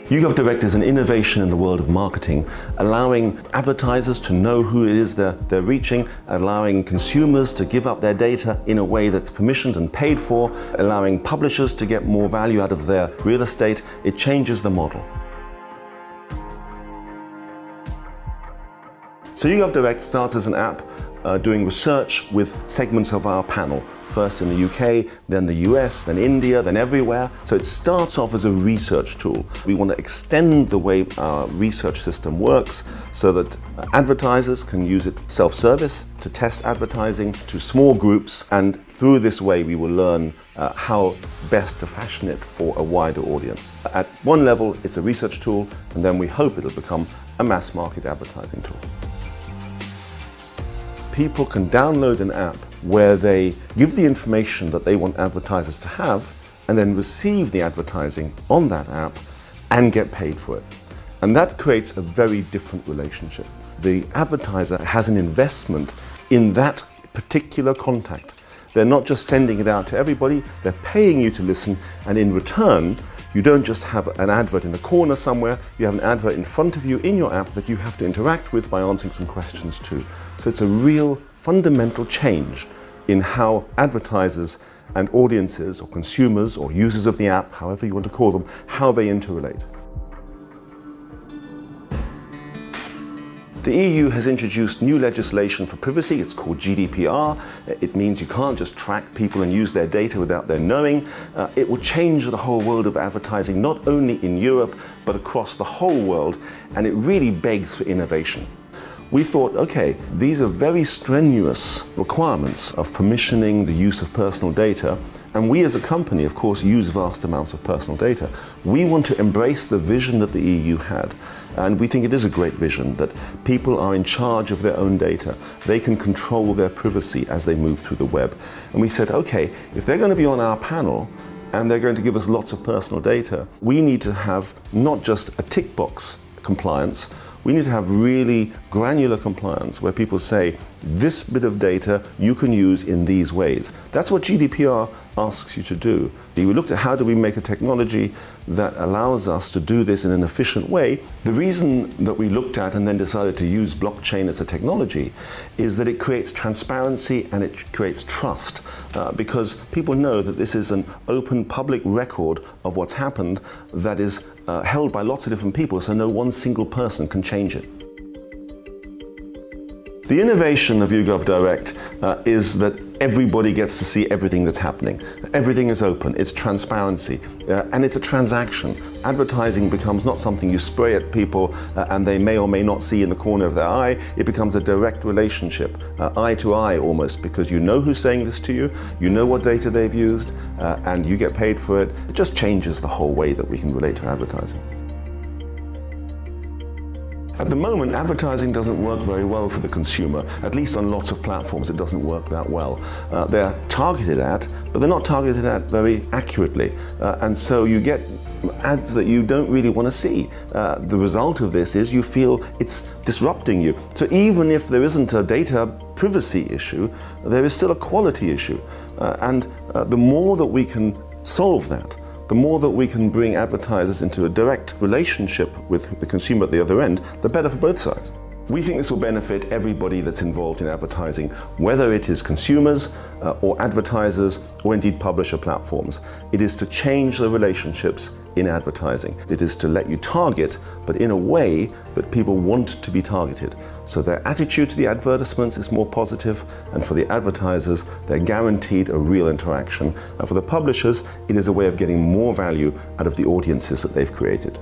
YouGov Direct is an innovation in the world of marketing, allowing advertisers to know who it is they're reaching, allowing consumers to give up their data in a way that's permissioned and paid for, allowing publishers to get more value out of their real estate. It changes the model. So YouGov Direct starts as an app doing research with segments of our panel. First in the UK, then the US, then India, then everywhere. So it starts off as a research tool. We want to extend the way our research system works so that advertisers can use it self-service to test advertising to small groups, and through this way we will learn how best to fashion it for a wider audience. At one level it's a research tool, and then we hope it'll become a mass market advertising tool. People can download an app where they give the information that they want advertisers to have and then receive the advertising on that app and get paid for it. And that creates a very different relationship. The advertiser has an investment in that particular contact. They're not just sending it out to everybody, they're paying you to listen, and in return, you don't just have an advert in the corner somewhere, you have an advert in front of you in your app that you have to interact with by answering some questions too. So it's a real fundamental change in how advertisers and audiences or consumers or users of the app, however you want to call them, how they interrelate. The EU has introduced new legislation for privacy. It's called GDPR. It means you can't just track people and use their data without their knowing. It will change the whole world of advertising, not only in Europe, but across the whole world, and it really begs for innovation. We thought, okay, these are very strenuous requirements of permissioning the use of personal data, and we as a company, of course, use vast amounts of personal data. We want to embrace the vision that the EU had, and we think it is a great vision that people are in charge of their own data. They can control their privacy as they move through the web. And we said, okay, if they're going to be on our panel and they're going to give us lots of personal data, we need to have not just a tick box compliance, we need to have really granular compliance where people say, this bit of data you can use in these ways. That's what GDPR asks you to do. We looked at how do we make a technology that allows us to do this in an efficient way. The reason that we looked at and then decided to use blockchain as a technology is that it creates transparency and it creates trust, because people know that this is an open public record of what's happened that is held by lots of different people, so no one single person can change it. The innovation of YouGov Direct is that everybody gets to see everything that's happening. Everything is open, it's transparency, and it's a transaction. Advertising becomes not something you spray at people and they may or may not see in the corner of their eye. It becomes a direct relationship, eye to eye almost, because you know who's saying this to you, you know what data they've used, and you get paid for it. It just changes the whole way that we can relate to advertising. At the moment, advertising doesn't work very well for the consumer. At least on lots of platforms, it doesn't work that well. They're targeted at, but they're not targeted at very accurately. And so you get ads that you don't really want to see. The result of this is you feel it's disrupting you. So even if there isn't a data privacy issue, there is still a quality issue. And the more that we can solve that, the more that we can bring advertisers into a direct relationship with the consumer at the other end, the better for both sides. We think this will benefit everybody that's involved in advertising, whether it is consumers or advertisers or indeed publisher platforms. It is to change the relationships in advertising. It is to let you target, but in a way that people want to be targeted. So their attitude to the advertisements is more positive, and for the advertisers, they're guaranteed a real interaction. And for the publishers, it is a way of getting more value out of the audiences that they've created.